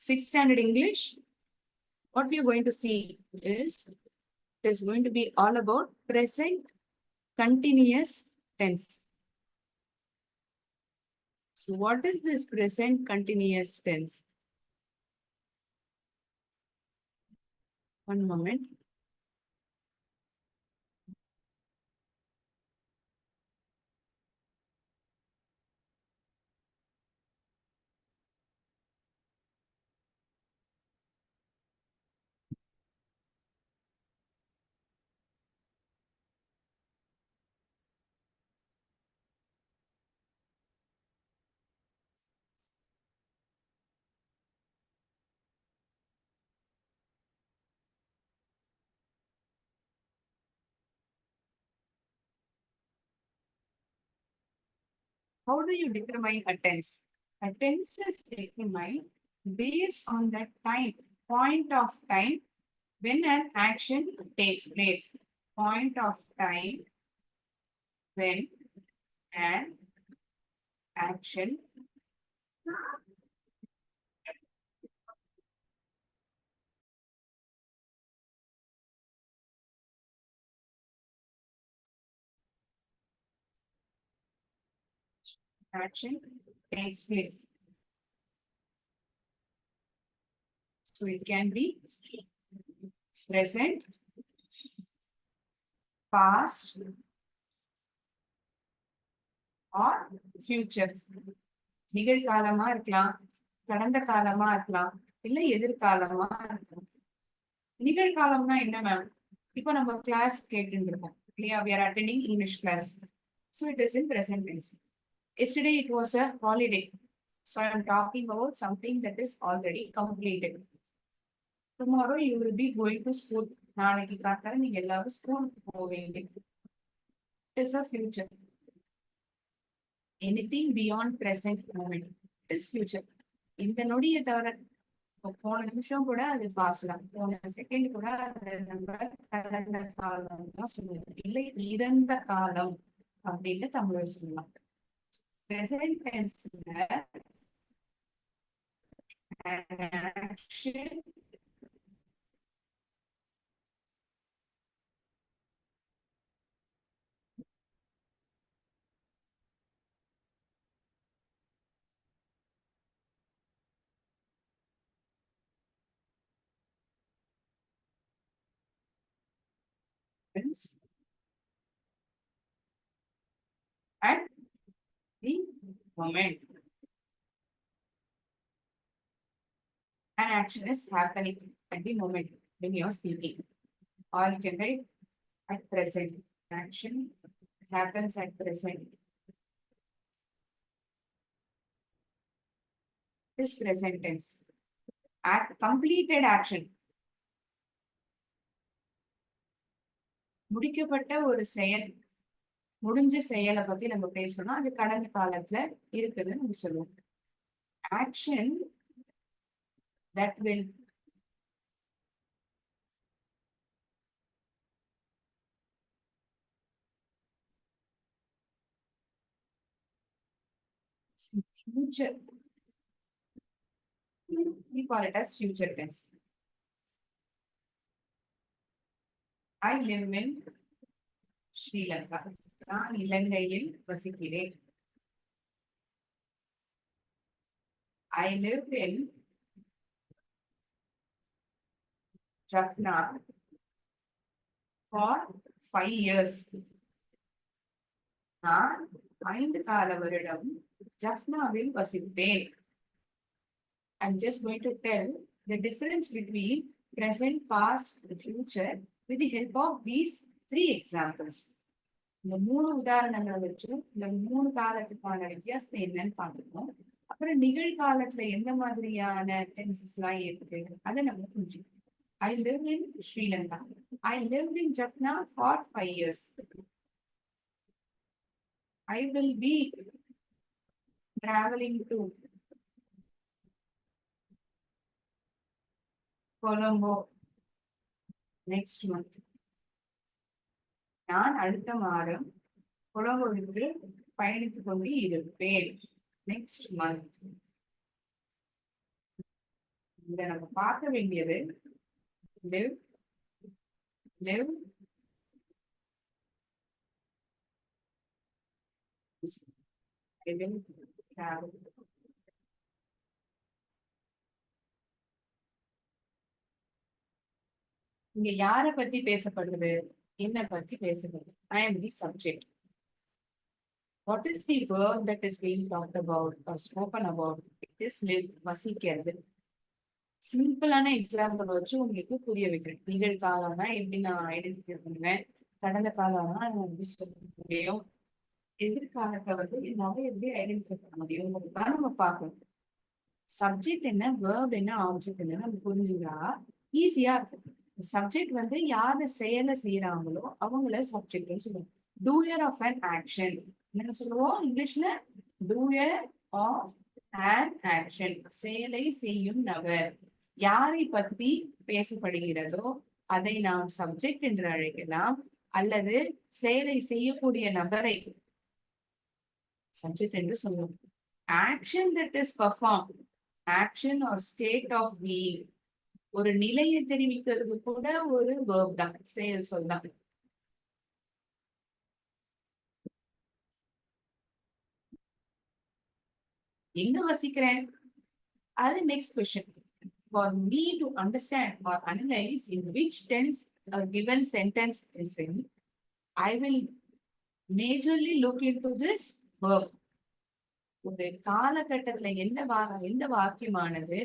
6th standard English, what we are going to see is it is going to be all about present continuous tense. So what is this present continuous tense? One moment. How do you determine a tense? A tense is determined based on the time, point of time when an action takes place. Point of time when an action takes place. So it can be present, past, or future. நிகழ்காலமா இருக்கலாம், கடந்த காலமா இருக்கலாம், இல்ல எதிர்காலமா இருக்கலாம். நிகழ்காலம்னா என்ன ma'am? இப்போ நம்ம class கேட்டுட்டு இருக்கோம் இல்லையா? We are attending English class. So it is in present tense. Yesterday it was a holiday. So I am talking about something that is already completed. Tomorrow you will be going to school. நாளைக்கு காத்தால நீங்க எல்லாரும் ஸ்கூலுக்கு போவீங்க. It is a future. Anything beyond present moment is future. இந்த நொடியை தவிர போன நிமிஷம் கூட அது பாஸ்ட் தான், போன செகண்ட் கூட அதை நம்ம கடந்த காலம் தான் சொல்லுவோம், இல்லை இறந்த காலம் அப்படின்னு தமிழ்ல சொல்லலாம். பிரசன்ட் டென்ஸ்ல action at the moment an action is happening at the moment when you are speaking, or you can write at present. Action happens at present. This present tense. Act completed action. முடிக்கப்பட்ட ஒரு செயல், முடிஞ்ச செயலை பத்தி நம்ம பேசணும்னா அது கடந்த காலத்துல இருக்குதுன்னு நம்ம சொல்லுவோம். Action that will future, we call it as future tense. I live in Sri Lanka. நான் இலங்கையில் வசிக்கிறேன். I live in Jaffna for 5 years. நான் 5 கால வருடம் ஜஃப்னாவில் வசித்தேன். I'm just going to tell the difference between present, past, and future with the help of these 3 examples. இந்த 3 உதாரணங்களை வச்சு இந்த 3 காலத்துக்கான வித்தியாசத்தை என்னன்னு பார்த்துக்கோம். அப்புறம் நிகழ்காலத்துல எந்த மாதிரியான டென்சஸ் எல்லாம் இருக்கு அதை நம்ம புரிஞ்சுக்கணும். I live in Sri Lanka. I lived in Jaffna for 5 years. I will be traveling to Colombo next month. நான் அடுத்த மாதம் கொலம்போவிற்கு பயணித்துக் கொண்டு இருப்பேன். Next month. இத நம்ம பார்க்க வேண்டியது live, live, I will travel. இங்க யார பத்தி பேசப்படுது, என்ன பத்தி பேசப்படுது? I am the subject. What is the verb that is being talked about or spoken about? It is live, வசிக்கிறது. சிம்பிளான எக்ஸாம்பிள் வச்சு உங்களுக்கு புரிய வைக்கிறேன். நிகழ்காலம்னா எப்படி நான் ஐடென்டிஃபை பண்ணுவேன், கடந்த காலம்னா நான் எப்படி சொல்ல முடியும், எதிர்காலத்தை வந்து என்னால எப்படி ஐடென்டிஃபை பண்ண முடியும் தான் நம்ம பார்க்கணும். சப்ஜெக்ட் என்ன, வேர்ப் என்ன, ஆப்ஜெக்ட் என்ன நம்ம புரிஞ்சுதா ஈஸியா இருக்கும். சப்ஜெக்ட் வந்து யாரு செயலை செய்யறாங்களோ அவங்கள சப்ஜெக்ட்னு சொல்லுவோம். டூயர் ஆஃப் அன் ஆக்ஷன் என்ன சொல்லுவோம் இங்கிலீஷ்ல? டூயர் ஆஃப் அன் ஆக்ஷன், செயலை செய்யும் நபர். யாரை பத்தி பேசப்படுகிறதோ அதை நாம் சப்ஜெக்ட் என்று அழைக்கலாம், அல்லது செயலை செய்யக்கூடிய நபரை சப்ஜெக்ட் என்று சொல்லுவோம். Action that is perform, action or state of being, ஒரு நிலையை தெரிவிக்கிறது கூட ஒரு வேர்ப் தான், செயல் சொல் தான். எங்க வசிக்கிறேன் அது next question. For me to understand or analyze in which tense a given sentence is in, I will majorly look into this verb. ஒரு காலகட்டத்துல எந்த வாக்கியமானது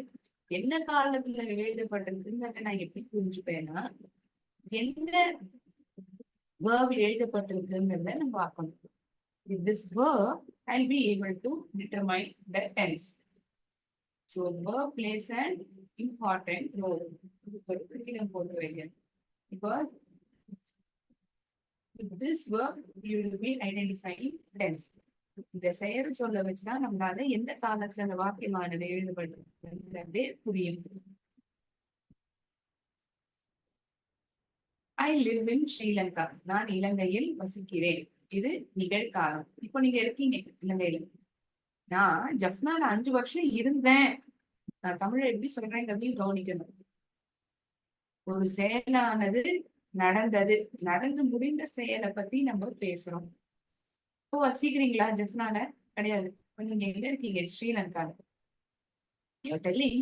என்ன காலத்துல எழுதப்பட்டிருக்குன்றத நான் எப்படி புரிஞ்சுப்பேன்னா, எந்த verb எழுதப்பட்டிருக்குங்கிறத நம்ம பார்க்கணும். With this verb, I'll be able to determine the tense. So verb plays an important role. Because with this verb, you will be identifying tense. இந்த செயல் சொல்ல வச்சுதான் நம்மளால எந்த காலத்துல அந்த வாக்கியமானது எழுதப்பட்டிருக்கிறது புரியும். I live in ஸ்ரீலங்கா, நான் இலங்கையில் வசிக்கிறேன். இது நிகழ்காலம். இப்போ நீங்க இருக்கீங்க இலங்கையில. நான் ஜஃப்னால 5 வருஷம் இருந்தேன். நான் தமிழ்ல எப்படி சொல்றேங்கிறதையும் கவனிக்கணும். ஒரு செயலானது நடந்தது, நடந்து முடிந்த செயலை பத்தி நம்ம பேசுறோம். இப்போ வசிக்கிறீங்களா ஜஃப்னால? கிடையாது. நீங்க எங்க இருக்கீங்க? ஸ்ரீலங்கால. You're telling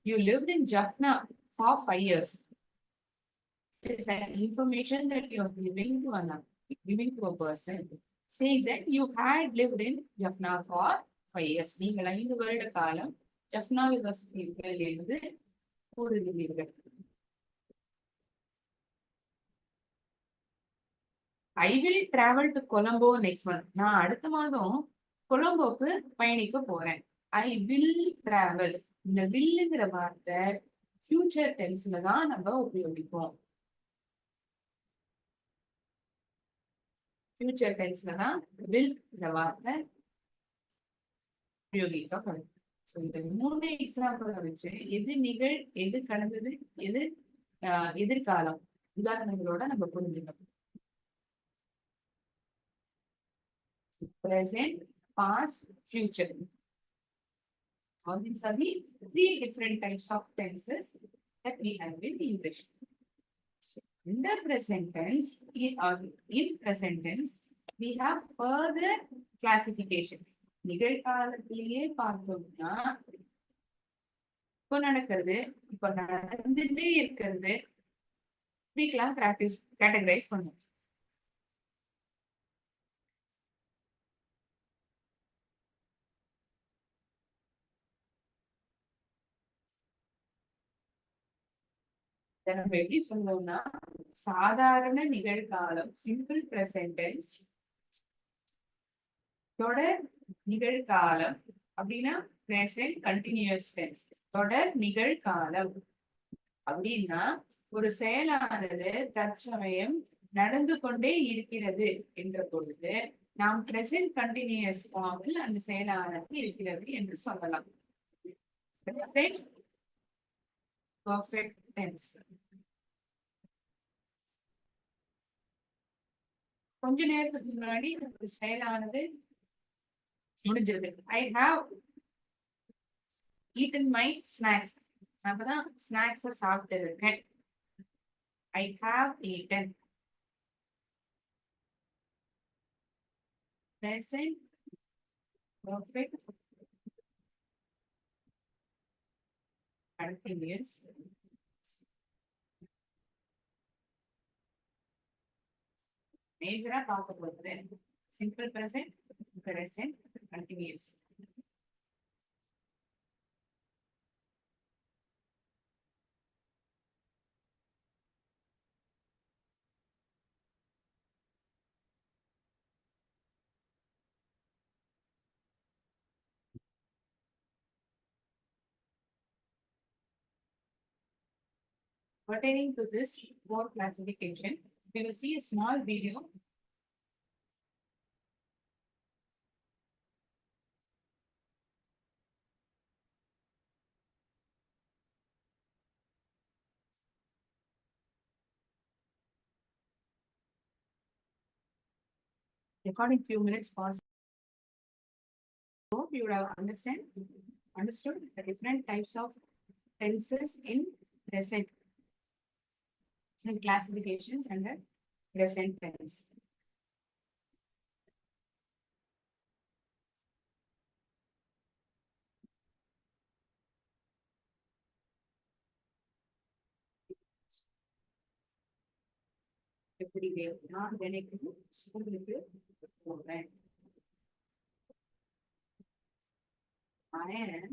you lived in Jaffna for 5 years. It is an information that you're giving to a person, saying that you had lived in Jaffna for 5 years. நீங்கள் 5 வருட காலம் ஜஃப்னாவில் வசித்தீர்கள் என்று கூறுகிறீர்கள். I will travel to Colombo next month. நான் அடுத்த மாதம் கொலம்போக்கு பயணிக்க போறேன். I will travel. இந்த willங்கிற வார்த்தை ஃபியூச்சர் டென்ஸ்ல தான் நம்ம உபயோகிப்போம். ஃபியூச்சர் டென்ஸ்ல தான் willங்கிற வார்த்தை உபயோகிக்கப்படும். ஸோ இந்த 3 எக்ஸாம்பிளை வச்சு எது எது கடந்தது, எது எதிர்காலம் உதாரணங்களோட நம்ம புரிஞ்சுக்கணும். Present, past, future. All these are the 3 different types of tenses that we have in English. So, in the present tense, in present tense, we have further classification. நிகழ்காலத்திலேயே பார்த்தோம்னா இப்போ நடக்கிறது, இப்போ நடந்துட்டே இருக்கிறது, இப்படிக்கெல்லாம் கேட்டகரைஸ் பண்ணுவோம். நம்ம எப்படி சொல்லுவோம்னா, சாதாரண நிகழ்காலம் சிம்பிள் பிரசன்ட் டென்ஸ், தொடர் நிகழ்காலம் அப்படின்னா பிரசன்ட் கண்டினியூஸ் டென்ஸ். தொடர் நிகழ்காலம் அப்படின்னா ஒரு செயலானது தற்சமயம் நடந்து கொண்டே இருக்கிறது என்ற பொழுது நாம் பிரசன்ட் கண்டினியூஸ் ஃபார்மில் அந்த செயலானது இருக்கிறது என்று சொல்லலாம். Perfect tense. கொஞ்ச நேரத்துக்கு முன்னாடி ஒரு செயலானது முடிஞ்சிருக்கு. I have eaten my snacks. அப்பதான் ஸ்நாக்ஸ் சாப்பிட்டு இருக்கேன். I have eaten. Present perfect continuous. மேஜரா பார்க்க போகுது simple present, present continuous. Pertaining to this word classification, we will see a small video. Recording few minutes pause. Hope you would have understood the different types of tenses in present, different classifications and the present tense. எப்படி நான் தினைக்கும் ஸ்கூலுக்கு போறேன். I am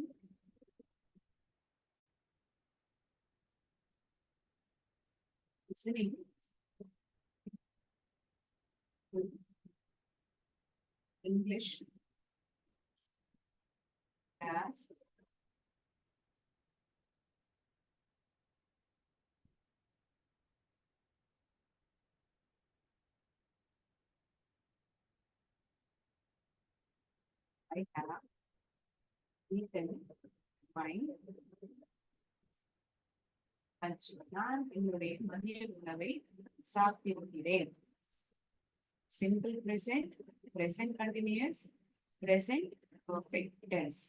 listening to English class. I have eaten my lunch. நான் என்னுடைய மதிய உணவை சாப்பிட்டிருக்கிறேன். Simple present, present continuous, present perfect tense.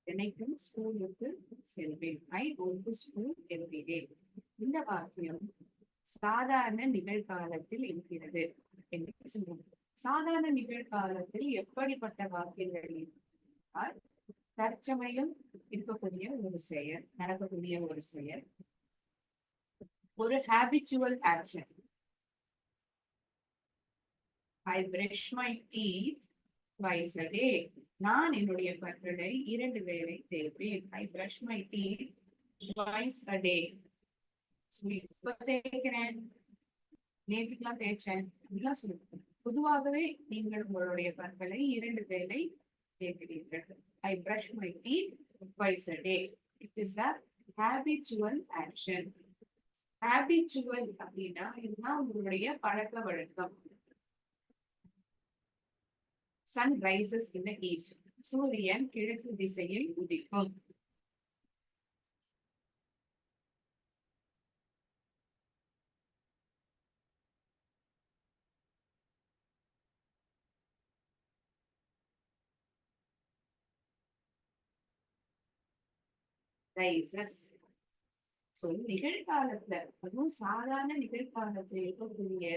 தினைக்கும் ஸ்கூலுக்கு செல்வேன். I go to school every day. இந்த வாக்கியம் சாதாரண நிகழ்காலத்தில் இருக்கிறது என்று சொல்லுவோம். சாதாரண நிகழ்காலத்தில் எப்படிப்பட்ட வாக்கியங்கள் இருந்தால் தற்சமயம் இருக்கக்கூடிய ஒரு செயல், நடக்கக்கூடிய ஒரு செயல், ஒரு habitual action. I brush my teeth twice a day. நான் என்னுடைய பற்களை 2 வேளை தேய்ப்பேன். I brush my teeth twice a day. இப்ப தேய்க்கிறேன், நேற்றுக்கெல்லாம் தேய்ச்சேன் அப்படிலாம் சொல்லுங்க. பொதுவாகவே நீங்கள் உங்களுடைய பற்களை 2 வேளை தேய்க்கிறீர்கள். I brush my teeth twice a day. It is a habitual action. Habitual அப்படின்னா இதுதான் உங்களுடைய பழக்க வழக்கம். Sun rises in the east. சூரியன் கிழக்கு திசையில் உதிக்கும். Rises. So நிகழ்காலத்துல, அதுவும் சாதாரண நிகழ்காலத்துல இருக்கக்கூடிய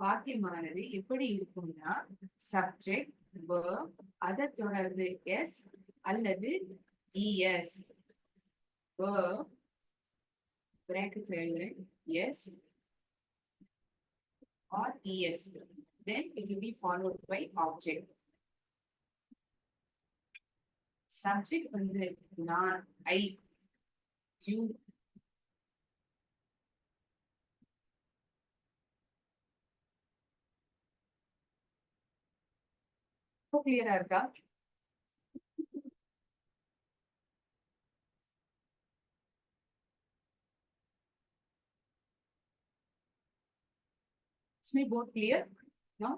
வாக்கியமானது எப்படி இருக்கும்னா சப்ஜெக்ட், verb, அதை தொடர்ந்து எஸ் அல்லது இஎஸ். verb bracketல எழுதுறேன், S or es. Then it will be followed by object. Subject வந்து நான், I, you. கிளியரா இருக்கா? Is my board clear? No?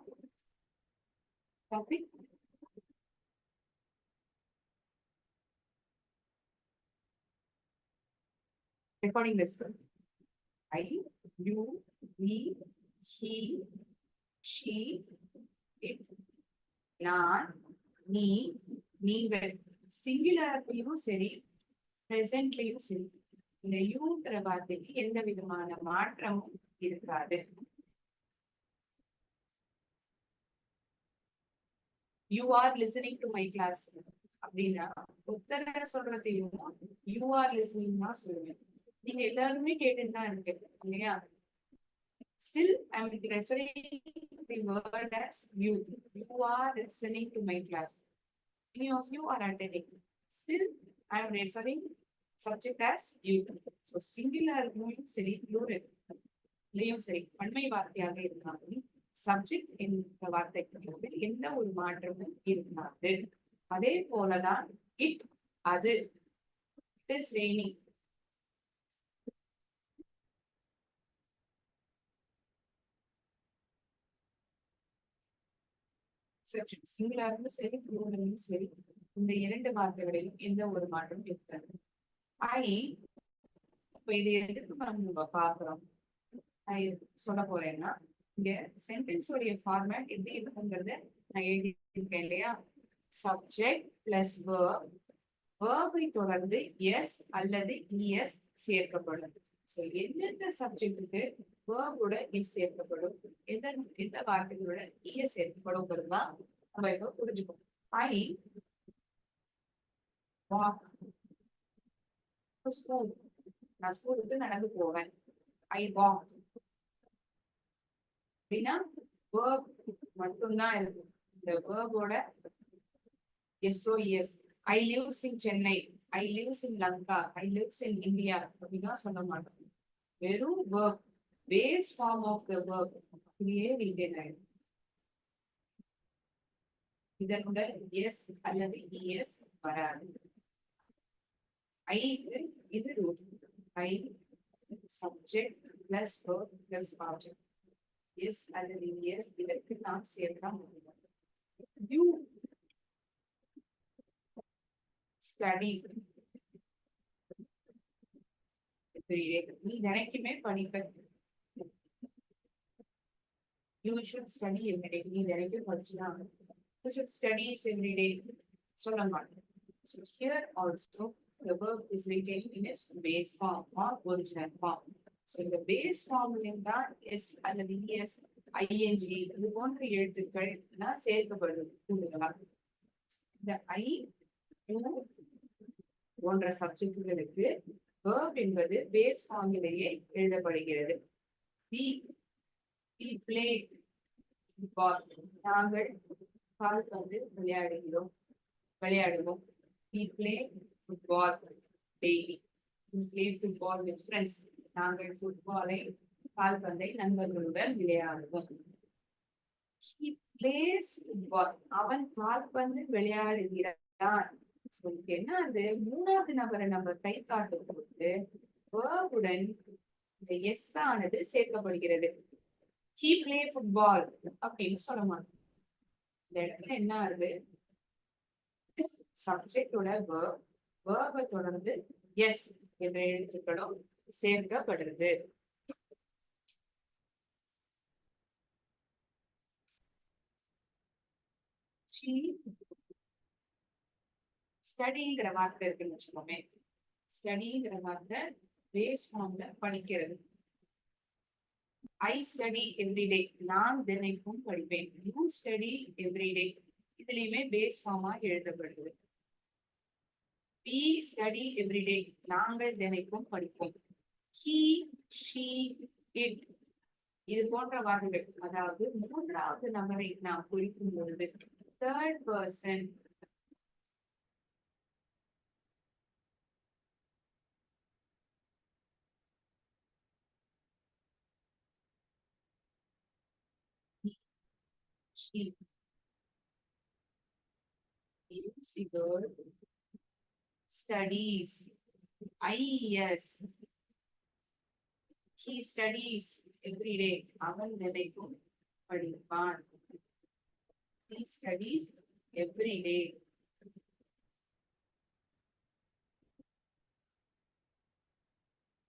Copy? Recording this. I, you, we, he, she, it, நான், நீ, நீங்கள். சிங்குலர்லயும் சரி, பிரசன்ட்லயும் சரி, இந்த யூன்ற வார்த்தைக்கு எந்த விதமான மாற்றமும் இருக்காது. You are listening to my class அப்படின்னா உத்தர சொல்றதையும் யூ ஆர் லிசனிங் தான் சொல்லுவேன். நீங்க எல்லாருமே கேட்டுட்டு தான் இருக்கு இல்லையா? Still I am referring the word as you. You are listening to my class. Many of you are attending. Still I am referring subject as you. So singular சரி, plural சரி, பன்மை வார்த்தையாக இருந்தாலும் சப்ஜெக்ட் என்ற வார்த்தைக்கு எந்த ஒரு மாற்றமும் இருக்காது. அதே போலதான் இட், அது. It is raining. சிங்குலரும் சரி, ப்ளூரலும் சரி, இந்த இரண்டு வார்த்தைகளிலும் எந்த ஒரு மாற்றமும் இருக்காது. ஐ, இப்ப இது எதுக்கு நம்ம பாக்குறோம் சொல்ல போறேன்னா, இங்க சென்டென்ஸ் உடைய ஃபார்மேட் எப்படி இருக்குங்கிறத நான் எழுதியிருக்கேன் இல்லையா? சப்ஜெக்ட் பிளஸ் வேர்ப், வேர்பை தொடர்ந்து எஸ் அல்லது இஎஸ் சேர்க்கப்படும். சோ எந்தெந்த சப்ஜெக்டுக்கு வேர்போட எஸ் சேர்க்கப்படும், எந்த வார்த்தைகளோட இஎஸ் சேர்க்கப்படும் தான் நம்ம இப்போ புரிஞ்சுக்கணும். I walk to school. நான் ஸ்கூலுக்கு நடந்து போவேன். ஐ வாக் அப்படின்னா வேர்ப் மட்டும்தான் இருக்கு. இந்த வேர்போட SOS. I lives in Chennai, I lives in Lanka, I lives in India அப்படின்னா சொல்ல மாட்டோம். வெறும் verb, base form of the verb அப்படியே ரிட்டன் ஆயிடும். இதனுடன் எஸ் அல்லது இஎஸ் வராது. ஐ இது root. I subject plus verb plus object. S அல்லது இஎஸ் இதற்கு நாம் சேர்க்க முடியும். You study. நீ நினைக்குமே படிப்ப. You should study every day. நீ நினைக்கும் படிச்சுதான். You should study every day. சொல்ல மாட்டோம். So here also the verb is written in its base form or original form. So இந்த base form தான் s அல்லது es, ing இது போன்ற எழுத்துக்கள் எல்லாம் சேர்க்கப்படுது கூடுதலா. இந்த I, you போன்ற சப்ஜெக்டுகளுக்கு verb என்பது பேஸ் ஃபார்மிலேயே எழுதப்படுகிறது. We play football. நாங்கள் கால்பந்து விளையாடுவோம். We play football daily. We play football with friends. நாங்கள் ஃபுட்பாலை, கால்பந்தை நண்பர்களுடன் விளையாடுவோம். He plays football. அவன் கால்பந்து விளையாடுகிறான். என்ன, அது மூணாவது நபரை நம்ம கை காட்டும் போது வேர்புடன் இந்த எஸ் ஆனது சேர்க்கப்படுகிறது. He play football அப்படின்னு சொல்ல மாட்டோம். இந்த இடத்துல என்ன ஆகுது? சப்ஜெக்டோட வேர்ப், வேர்பை தொடர்ந்து எஸ் என்ற எழுத்துக்களும் சேர்க்கப்படுறது. ஸ்டடிங்கிற வார்த்தை இருக்குன்னு வச்சுக்கோமே. ஸ்டடிங்கிற வார்த்தை பேஸ் ஃபார்ம்ல படிக்கிறது. I study every day. நான் தினைக்கும் படிப்பேன். You study every day. இதுலயுமே பேஸ் ஃபார்மா எழுதப்படுது. We study every day. நாங்கள் தினைக்கும் படிப்போம். He, she, it இது போன்ற வார்த்தைகள், அதாவது மூன்றாவது நபரை நாம் குறிக்கும் பொழுது third person she use the word studies. IES. He studies every day. அவன் தினைக்கும் படிப்பான். He studies every day.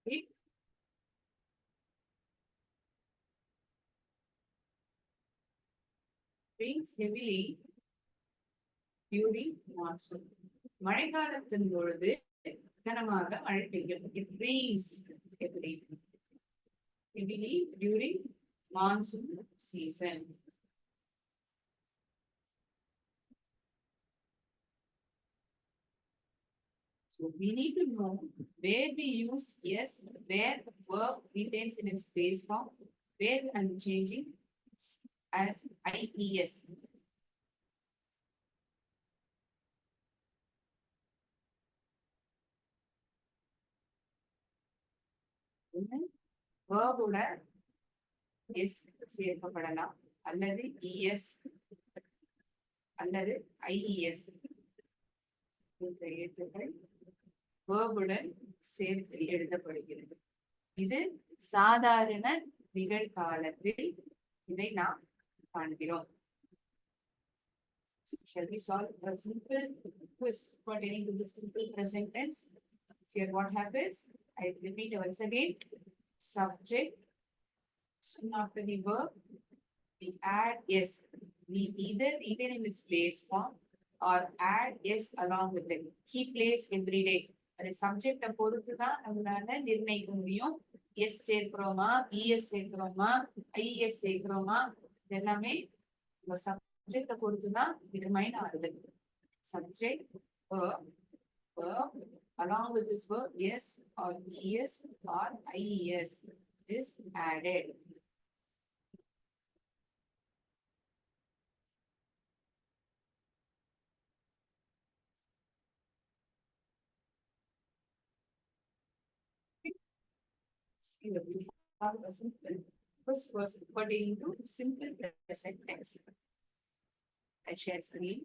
It rains heavily during monsoon. மழைக்காலத்தின் பொழுது கனமாக மழை பெய்யும். It rains heavily during monsoon season. So we need to know where we use yes, where verb retains in its base form, where I'm changing as IES. Verb உட S சேர்க்கப்படலாம் அல்லது ES அல்லது IES என்ற எழுத்துக்கள் வேர்புடன் சேர்த்து எழுதப்படுகிறது. இது சாதாரண நிகழ்காலத்தில் இதை நாம் காண்கிறோம். Shall we solve a simple quiz pertaining to the simple present tense? Here what happens? I repeat once again. Subject, soon after the verb, we add yes. We either retain in its base form or add yes along with it. He plays every day. அது சப்ஜெக்ட பொறுத்து தான் நம்மளால நிர்ணயிக்க முடியும். S சேர்க்கிறோமா, ES சேர்க்கிறோமா, IS சேர்க்கிறோமா, இதெல்லாமே இந்த சப்ஜெக்ட பொறுத்து தான் டிட்டர்மைன் ஆகுது. Subject, verb, along with this verb, yes or es or ies is added. See that we have a simple first was pertaining to simple present tense. I share screen.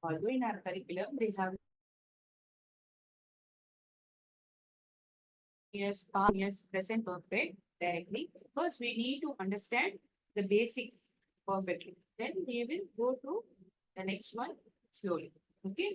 Although in our curriculum they have yes, past, yes, present perfect directly. First, we need to understand the basics perfectly. Then we will go to the next one slowly. Okay.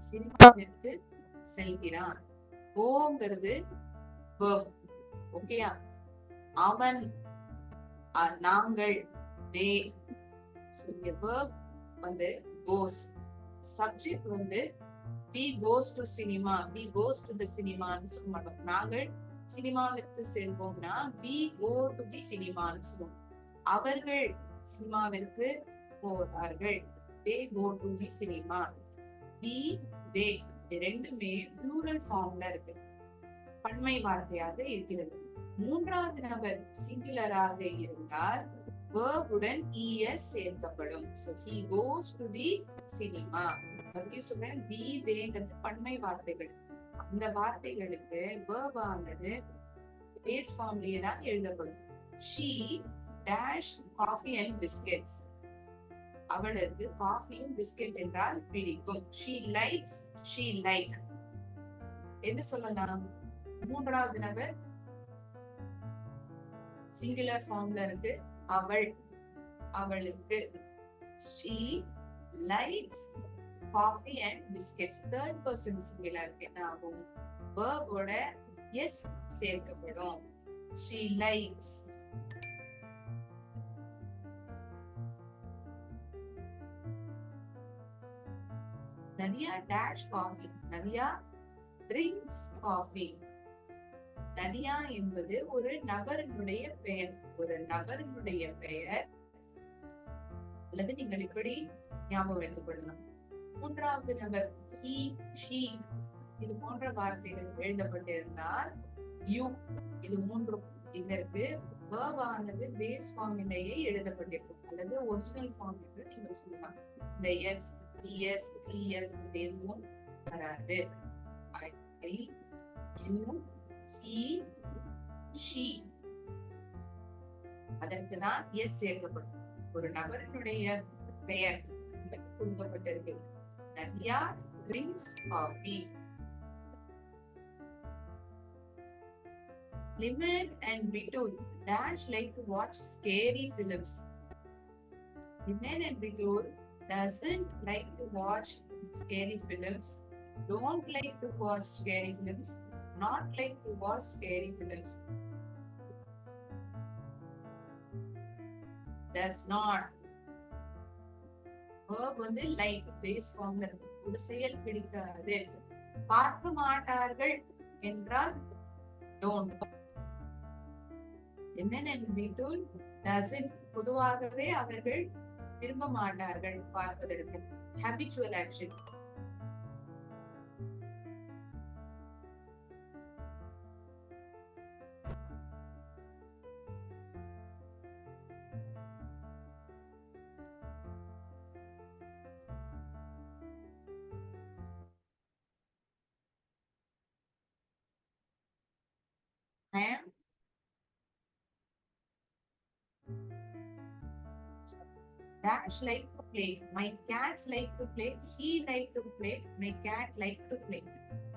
சினிமாவிற்கு செல்கிறான். போங்கிறது verb. ஓகேயா? அவன், நாங்கள், they. So the verb வந்து goes. Subject வந்து we goes to cinema, we goes to the cinema ன்னு சொல்ல மாட்டோம். நாங்கள் சினிமாவிற்கு செல்வோம்னா we go to the cinema ன்னு சொல்லுவோம். அவர்கள் சினிமாவிற்கு போகிறார்கள். They go to the cinema. We, they ரெண்டுமே plural formல இருக்கு. பன்மை வார்த்தையாக இருக்கிறது. மூன்றாவது நபர் சிங்குலராக இருந்தால் verb உடன் es சேர்க்கப்படும். So he goes to the cinema. மறுபடியும் சொல்றேன், we, theyங்கிறது பன்மை வார்த்தைகள். அந்த வார்த்தைகளுக்கு verb ஆனது base formலயே தான் எழுதப்படும். She dash coffee and biscuits. அவளுக்கு காஃபியும் பிஸ்கெட் என்றால் பிடிக்கும். she likes, she like. எது சொல்லலாம்? மூன்றாவது நபர் சிங்குலர் ஃபார்ம்ல இருக்கு. அவள், அவளுக்கு. she likes coffee and biscuits. third person singular என்ன ஆகும்? verb ஓட s சேர்க்கப்படும். she likes. Nadiya dash coffee. Nadiya drinks coffee. Nadiya என்பது ஒரு நபரினுடைய பெயர். ஒரு நபரினுடைய பெயர் அல்லது நீங்கள் இப்படி ஞாபகம் வைத்துக் கொள்ளலாம். மூன்றாவது நபர் he, she இது போன்ற வார்த்தைகள் எழுதப்பட்டிருந்தால் you இது மூன்றும் இதற்கு verb ஆனது பேஸ் ஃபார்மிலேயே எழுதப்பட்டிருக்கும் அல்லது ஒரிஜினல் ஃபார்ம் என்று நீங்கள் சொல்லலாம். இந்த s, es, es இது எதுவும் வராது. I, you, he, she அதற்கு தான் s சேர்க்கப்படும். ஒரு நபரினுடைய பெயர் கொடுக்கப்பட்டிருக்கு. Nadiya drinks coffee. Liman and Bitul dash like to watch scary films. Liman and Bitul doesn't like to watch scary films, don't like to watch scary films, not like to watch scary films. Does not. verb வந்து like base formல இருக்கு. ஒரு செயல் பிடிக்காது. பார்க்க மாட்டார்கள் என்றால் don't. Liman and Bitul doesn't பொதுவாகவே அவர்கள் விரும்ப மாட்டார்கள் பார்ப்பதற்கு. habitual action. I am dash like to play. My cats like to play. He like to play. My cat like to play.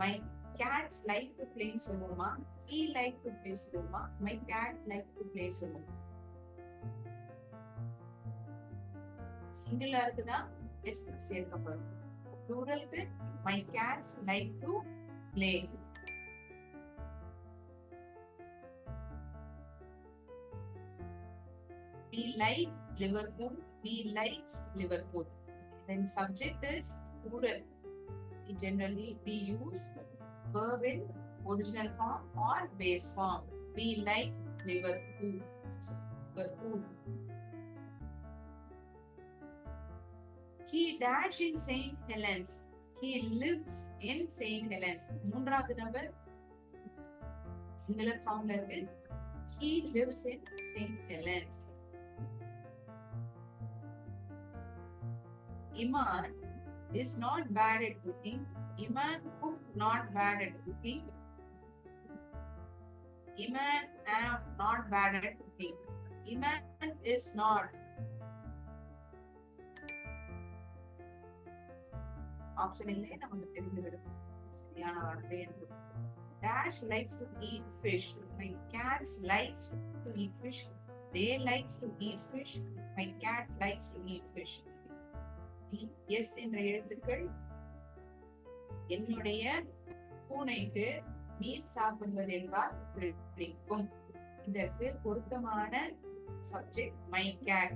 My cats like to play சொல்லுமா? He like to play சொல்லுமா? My cat like to play சொல்லுமா? சிங்குலருக்கு தான் s சேர்க்கப்படும். ப்ளூரலுக்கு my cats like to play. We like Liverpool. We likes Liverpool. Then subject is plural. We use verb in original form or base form. We like Liverpool. Liverpool. He dash in St. Helens. He lives in St. Helens. மூன்றாவது நபர் singular form ல இருக்கு. He lives in St. Helens. Iman is not bad at cooking. Iman cook not bad at cooking. Iman am not bad at cooking. Iman is not. Option இல்லை நமக்கு தெரிந்துவிடும் சரியான வார்த்தை என்று. Dash likes to eat fish. My cats likes to eat fish. They likes to eat fish. My cat likes to eat fish. S என்ற எழுத்துக்கள் என்னுடைய பூனைக்கு மீன் சாப்பிடுவது என்றால் பிடிக்கும். இதற்கு பொருத்தமான subject my cat.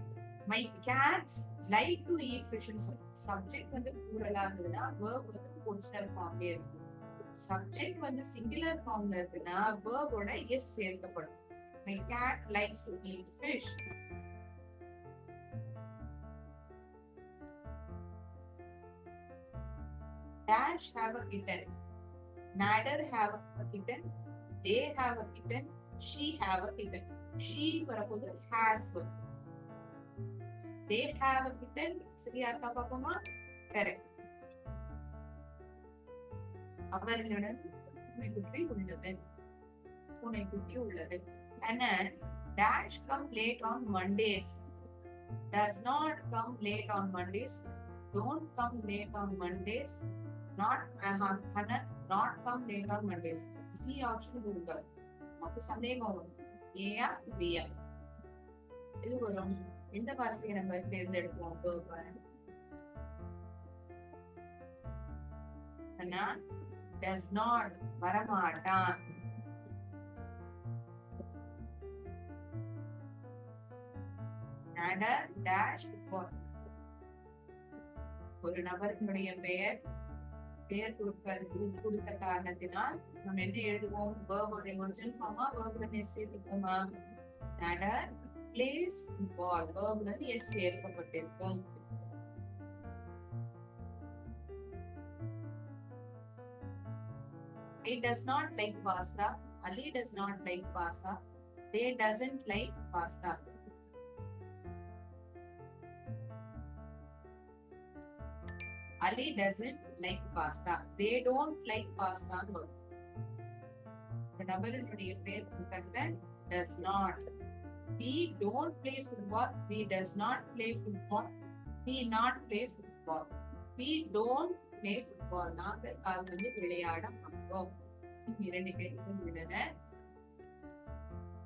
My cats like to eat fish. Subject வந்து ப்ளூரலா இருந்ததுன்னா verb வந்து ஒரிஜினல் ஃபார்ம்லயே இருக்கும். சப்ஜெக்ட் வந்து சிங்குலர் ஃபார்ம்ல இருக்குன்னா verb ஓட s சேர்க்கப்படும். My cat likes to eat fish. Dash have a kitten. Nader have a kitten. They have a kitten. She have a kitten. She வரப்போது has வரும். They have a kitten. சரியா இருக்கா பாப்போமா? Correct. அவர்களுடன் பூனைக்குட்டி உள்ளது. பூனைக்குட்டி உள்ளது. And dash come late on Mondays. does not come late on Mondays, don't come late on Mondays, not Hannah, not come late on Mondays. C option கொடுங்க. நமக்கு சந்தேகம் வரும். ஏயா பியா இது வரும். எந்த வார்த்தையை நம்ம தேர்ந்தெடுப்போம்? Hannah does not வரமாட்டான். And a dash football. ஒரு நபரினுடைய பெயர் கொடுத்த காரணத்தினால் நம்ம என்ன எழுதுவோம்? verb original pharma verb s சேர்த்துக்கோமா? Nada plays football. verb s சேர்க்கப்பட்டிருக்கும். He does not like pasta. Ali does not like pasta. They doesn't like pasta. Ali doesn't like pasta. They don't like pasta. The நபரினுடைய பெயர் கொடுத்தது does not. We don't play football. We does not play football. We not play football. We don't play football. நாங்கள் கால்பந்து விளையாட மாட்டோம். இரண்டு கேள்விகள் உள்ளன.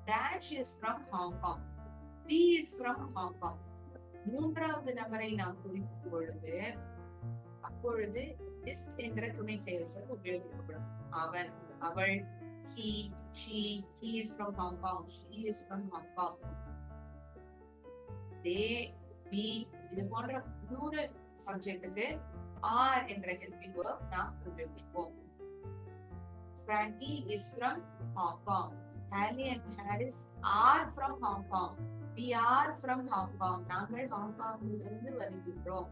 Dash is from Hong Kong. P is from Hong Kong. மூன்றாவது நபரை நாம் குறிக்கும் பொழுது அப்பொழுது is என்ற துணை செயல் சொல் உபயோகிக்கப்படும். அவன், அவள், he, she is from Hong Kong, she is from Hong Kong. They, we இது போன்ற நூறு சப்ஜெக்டுக்கு are என்ற helping verb நாம் உபயோகிப்போம். Frankie is from Hong Kong. Hallie and Harris are from Hong Kong. We are from Hong Kong. நாங்கள் ஹாங்காங்கிலிருந்து வருகின்றோம்.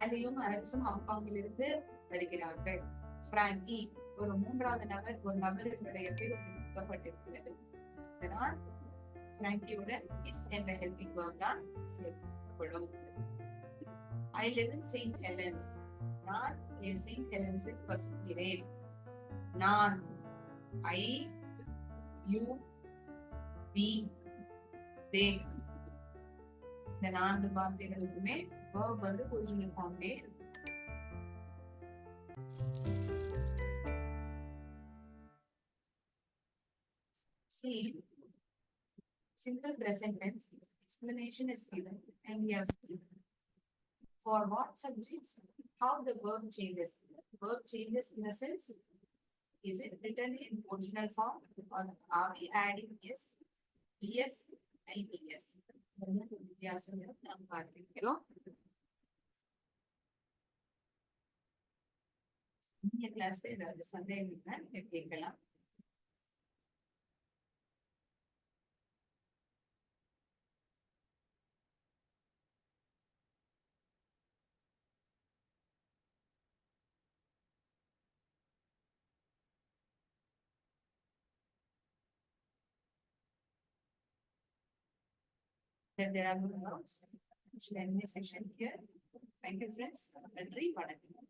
ஹாலியும் ஹாரிஸும் ஹாங்காங்கிலிருந்து வருகிறார்கள். Franking ஒரு மூன்றாவது நபர், ஒரு நபரினுடைய பேர் கொடுக்கப்பட்டிருக்கிறது. இதனால் பிராங்கியுடன் இஸ் என்ற ஹெல்பிங் வேர்ப் தான் சேர்க்கப்படும். I live in St. Helens. நான் St. Helensல் வசிக்கிறேன். நான், I, you, we, they. இந்த நான்கு வார்த்தைகளுக்குமே verb வந்து ஒரிஜினல் ஃபார்ம்லயே இருக்கு. See, simple present tense explanation is given and we have seen for what subjects how the verb changes. Verb changes in the sense, is it written in original form or are we adding yes, es, ies? வித்தியாசங்களை நாம் பார்த்திருக்கிறோம். இந்த கிளாஸ்ல ஏதாவது சந்தேகம் இருந்தா நீங்க கேட்கலாம். There are no notes. Which will end the session here. Thank you, friends. Nandri, vanakkam.